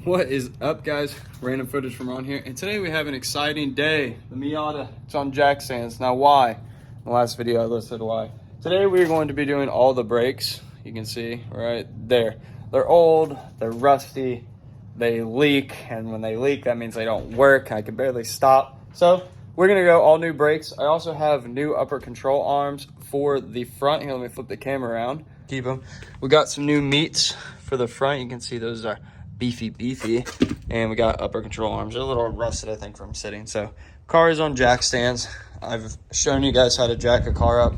What is up, guys? Random footage from Ron here, and today we have an exciting day. The Miata, it's on jack stands. Now why? In the last video I listed why. Today we're going to be doing all the brakes. You can see right there. They're old, they're rusty, they leak, and when they leak that means they don't work. I can barely stop. So we're gonna go all new brakes. I also have new upper control arms for the front. Here, let me flip the camera around. Keep them. We got some new meats for the front. You can see those are beefy, and we got upper control arms. They're a little rusted, I think, from sitting. So car is on jack stands. I've shown you guys how to jack a car up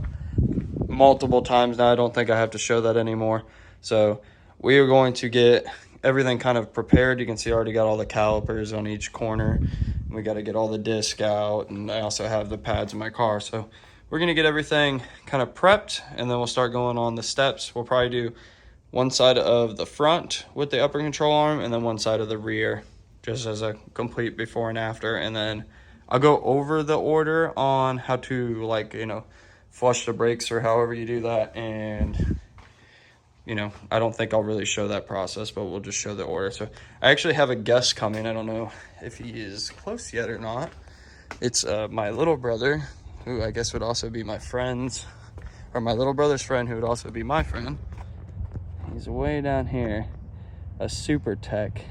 multiple times now. I don't think I have to show that anymore. So we are going to get everything kind of prepared. You can see I already got all the calipers on each corner. We got to get all the disc out, and I also have the pads in my car. So we're going to get everything kind of prepped, and then we'll start going on the steps. We'll probably do one side of the front with the upper control arm, and then one side of the rear, just as a complete before and after. And then I'll go over the order on how to, like, you know, flush the brakes or however you do that. And, you know, I don't think I'll really show that process, but we'll just show the order. So I actually have a guest coming. I don't know if he is close yet or not. It's my little brother, who I guess would also be my friend's, or my little brother's friend, who would also be my friend. He's way down here, a super tech.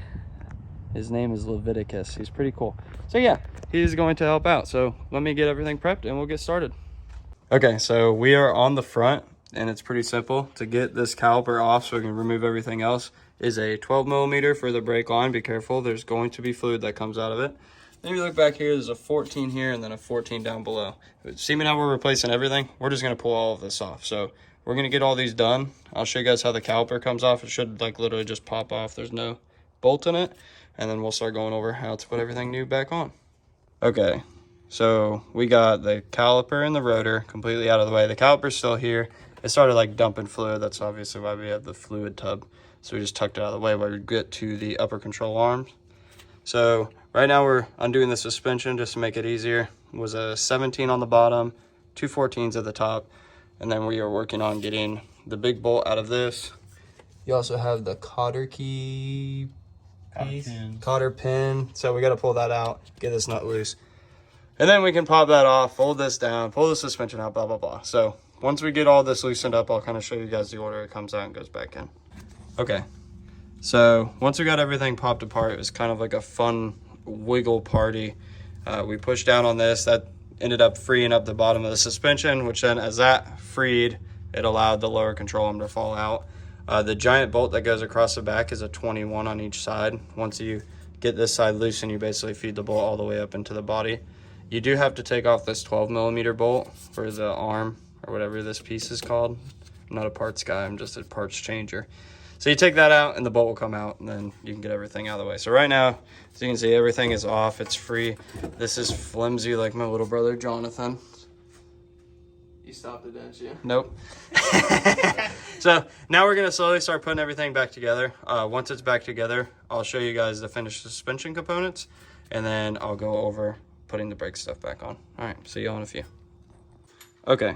His name is Leviticus. He's pretty cool. So yeah, he's going to help out. So let me get everything prepped and we'll get started. Okay, so we are on the front, and it's pretty simple. To get this caliper off so we can remove everything else is a 12 millimeter for the brake line. Be careful, there's going to be fluid that comes out of it. Then you look back here, there's a 14 here and then a 14 down below. See me now, we're replacing everything. We're just gonna pull all of this off. So we're gonna get all these done. I'll show you guys how the caliper comes off. It should like literally just pop off. There's no bolt in it. And then we'll start going over how to put everything new back on. Okay, so we got the caliper and the rotor completely out of the way. The caliper's still here. It started like dumping fluid. That's obviously why we have the fluid tub. So we just tucked it out of the way while we get to the upper control arms. So right now we're undoing the suspension just to make it easier. It was a 17 on the bottom, two 14s at the top. And then we are working on getting the big bolt out of this. You also have the cotter key piece, cotter pin. So we got to pull that out, get this nut loose. And then we can pop that off, fold this down, pull the suspension out, blah, blah, blah. So once we get all this loosened up, I'll kind of show you guys the order it comes out and goes back in. Okay, so once we got everything popped apart, it was kind of like a fun wiggle party. We pushed down on this. That ended up freeing up the bottom of the suspension, which then as that freed, it allowed the lower control arm to fall out. The giant bolt that goes across the back is a 21 on each side. Once you get this side loose, and you basically feed the bolt all the way up into the body. You do have to take off this 12 millimeter bolt for the arm, or whatever this piece is called. I'm not a parts guy, I'm just a parts changer. So you take that out and the bolt will come out, and then you can get everything out of the way. So right now, as you can see, everything is off, it's free. This is flimsy like my little brother, Jonathan. You stopped it, didn't you? Nope. So now we're gonna slowly start putting everything back together. Once it's back together, I'll show you guys the finished suspension components, and then I'll go over putting the brake stuff back on. All right, see y'all in a few. Okay,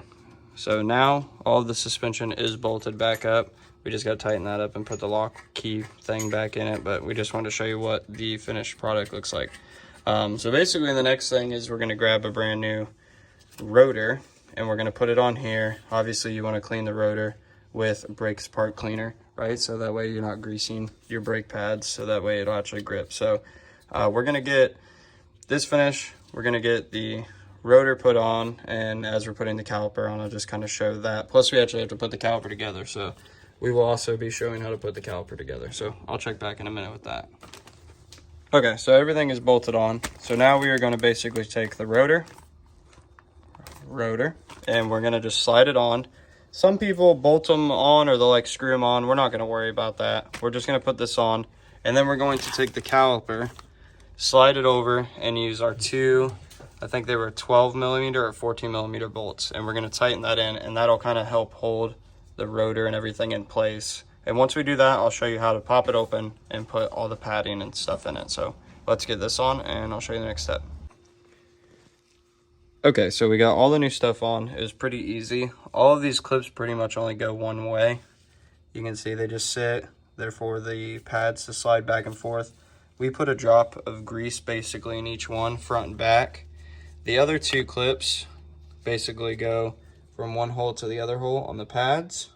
so now all of the suspension is bolted back up. We just gotta tighten that up and put the lock key thing back in it, but we just wanted to show you what the finished product looks like. So basically the next thing is we're gonna grab a brand new rotor, and we're gonna put it on here. Obviously you wanna clean the rotor with brake spark cleaner, right? So that way you're not greasing your brake pads, so that way it'll actually grip. So we're gonna get this finish, we're gonna get the rotor put on, and as we're putting the caliper on, I'll just kind of show that. Plus we actually have to put the caliper together, so we will also be showing how to put the caliper together. So I'll check back in a minute with that. Okay, so everything is bolted on. So now we are gonna basically take the rotor, and we're gonna just slide it on. Some people bolt them on, or they'll like screw them on. We're not gonna worry about that. We're just gonna put this on, and then we're going to take the caliper, slide it over, and use our two, I think they were 12 millimeter or 14 millimeter bolts, and we're gonna tighten that in, and that'll kind of help hold the rotor and everything in place. And once we do that, I'll show you how to pop it open and put all the padding and stuff in it. So let's get this on, and I'll show you the next step. Okay, so we got all the new stuff on. It was pretty easy. All of these clips pretty much only go one way. You can see they just sit there for the pads to slide back and forth. we put a drop of grease basically in each one, front and back. The other two clips basically go from one hole to the other hole on the pads,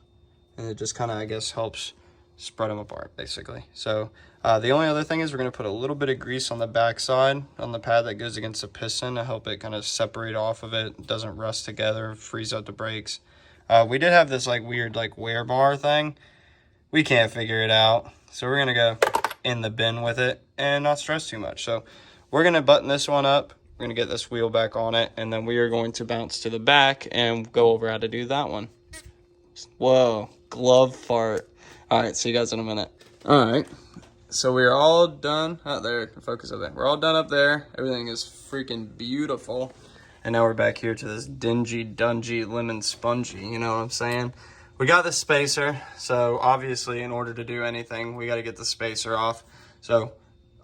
and it just kind of, I guess, helps spread them apart basically. So the only other thing is we're going to put a little bit of grease on the back side on the pad that goes against the piston to help it kind of separate off of it doesn't rust together, freeze out the brakes. We did have this like weird like wear bar thing. We can't figure it out, so we're gonna go in the bin with it and not stress too much. So we're gonna button this one up, we're gonna get this wheel back on it, and then we are going to bounce to the back and go over how to do that one. Whoa, glove fart. All right, see you guys in a minute. All right, so we're all done. Oh, there, focus up there. We're all done up there. Everything is freaking beautiful. And now we're back here to this dingy, dungy, lemon spongy, you know what I'm saying? We got the spacer, so obviously in order to do anything, we got to get the spacer off. So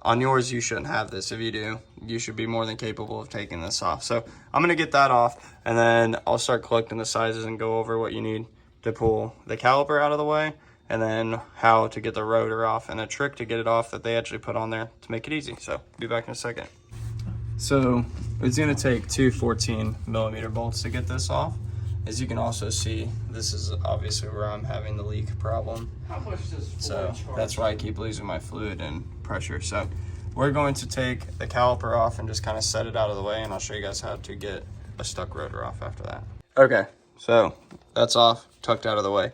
on yours, you shouldn't have this. If you do, you should be more than capable of taking this off. So I'm going to get that off, and then I'll start collecting the sizes and go over what you need to pull the caliper out of the way, and then how to get the rotor off, and a trick to get it off that they actually put on there to make it easy. So be back in a second. So it's going to take two 14mm bolts to get this off. As you can also see, this is obviously where I'm having the leak problem. How much does so that's why I keep losing my fluid and pressure. So we're going to take the caliper off and just kind of set it out of the way, and I'll show you guys how to get a stuck rotor off after that. Okay, so that's off, tucked out of the way.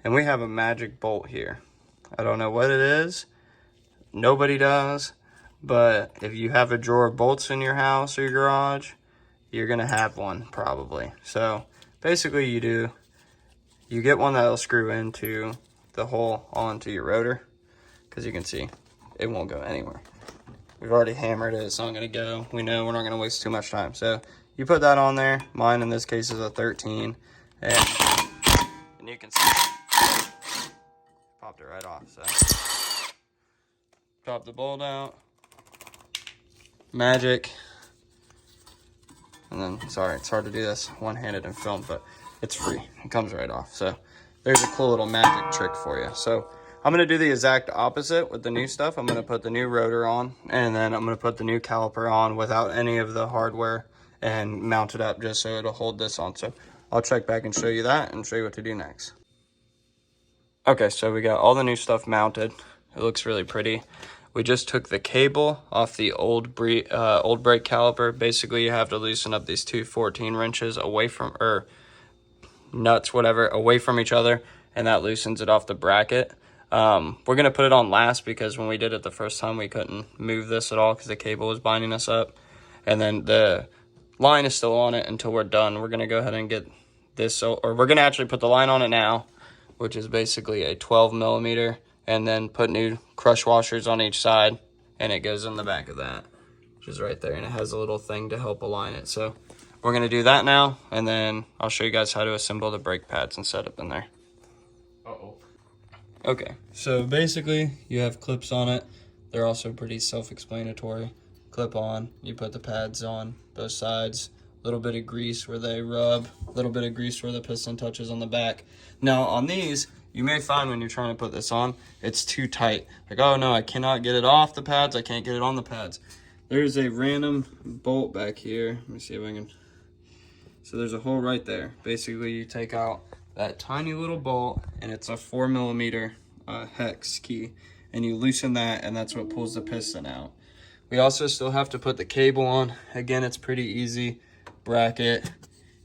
And we have a magic bolt here. I don't know what it is. Nobody does. But if you have a drawer of bolts in your house or your garage, you're gonna have one probably. So basically you get one that'll screw into the hole onto your rotor, because you can see it won't go anywhere. We've already hammered it, it's not gonna go. We know we're not gonna waste too much time. So you put that on there. Mine in this case is a 13, and you can see popped it right off. So pop the bolt out. Magic. And then, sorry, it's hard to do this one-handed and film, but it's free. It comes right off. So there's a cool little magic trick for you. So I'm going to do the exact opposite with the new stuff. I'm going to put the new rotor on, and then I'm going to put the new caliper on without any of the hardware and mount it up just so it'll hold this on. So I'll check back and show you that and show you what to do next. Okay, so we got all the new stuff mounted. It looks really pretty. We just took the cable off the old brake caliper. Basically, you have to loosen up these two 14 wrenches away from, or nuts, whatever, away from each other, and that loosens it off the bracket. We're going to put it on last because when we did it the first time, we couldn't move this at all because the cable was binding us up. And then the line is still on it until we're done. We're going to go ahead and get this, or we're going to actually put the line on it now, which is basically a 12mm. And then put new crush washers on each side, and it goes in the back of that, which is right there, and it has a little thing to help align it. So we're going to do that now, and then I'll show you guys how to assemble the brake pads and set up in there. Okay, so basically you have clips on it. They're also pretty self-explanatory. Clip on, you put the pads on both sides, a little bit of grease where they rub, a little bit of grease where the piston touches on the back. Now on these, you may find when you're trying to put this on, it's too tight. Like, oh no, I cannot get it off the pads. I can't get it on the pads. There's a random bolt back here. Let me see if I can. So there's a hole right there. Basically, you take out that tiny little bolt, and it's a 4mm hex key. And you loosen that, and that's what pulls the piston out. We also still have to put the cable on. Again, it's pretty easy. Bracket.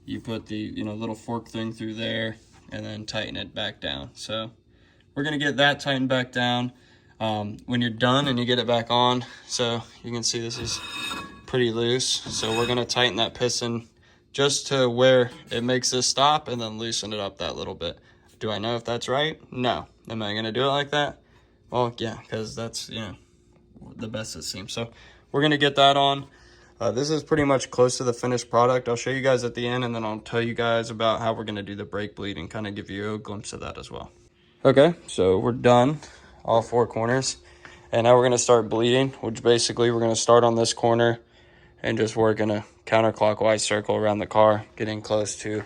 You put the little fork thing through there, and then tighten it back down. So we're gonna get that tightened back down when you're done and you get it back on. So you can see this is pretty loose. So we're gonna tighten that piston just to where it makes this stop, and then loosen it up that little bit. Do I know if that's right? No. Am I gonna do it like that? Well, yeah, because that's the best it seems. So we're gonna get that on. This is pretty much close to the finished product. I'll show you guys at the end, and then I'll tell you guys about how we're going to do the brake bleed and kind of give you a glimpse of that as well. Okay, so we're done, all four corners. And now we're going to start bleeding, which basically we're going to start on this corner and just work in a counterclockwise circle around the car, getting close to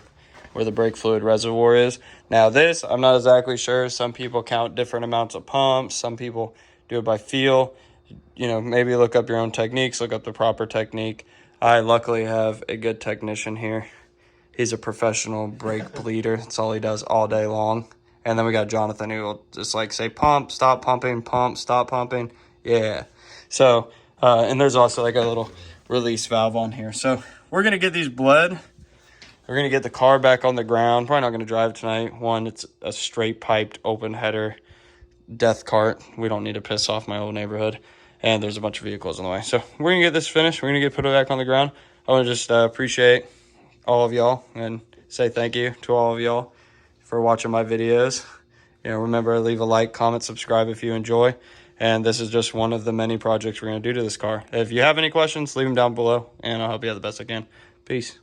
where the brake fluid reservoir is. Now this, I'm not exactly sure. Some people count different amounts of pumps. Some people do it by feel. you know, maybe look up your own techniques, look up the proper technique. I luckily have a good technician here. He's a professional brake bleeder. That's all he does all day long. And then we got Jonathan, who will just like say, pump, stop pumping, pump, stop pumping. Yeah. So, and there's also like a little release valve on here. So we're going to get these bled. We're going to get the car back on the ground. Probably not going to drive tonight. One, it's a straight piped open header death cart. We don't need to piss off my old neighborhood. And there's a bunch of vehicles in the way. So we're going to get this finished. We're going to put it back on the ground. I want to just appreciate all of y'all and say thank you to all of y'all for watching my videos. You know, remember, leave a like, comment, subscribe if you enjoy. And this is just one of the many projects we're going to do to this car. If you have any questions, leave them down below, and I'll help you out the best I can. Peace.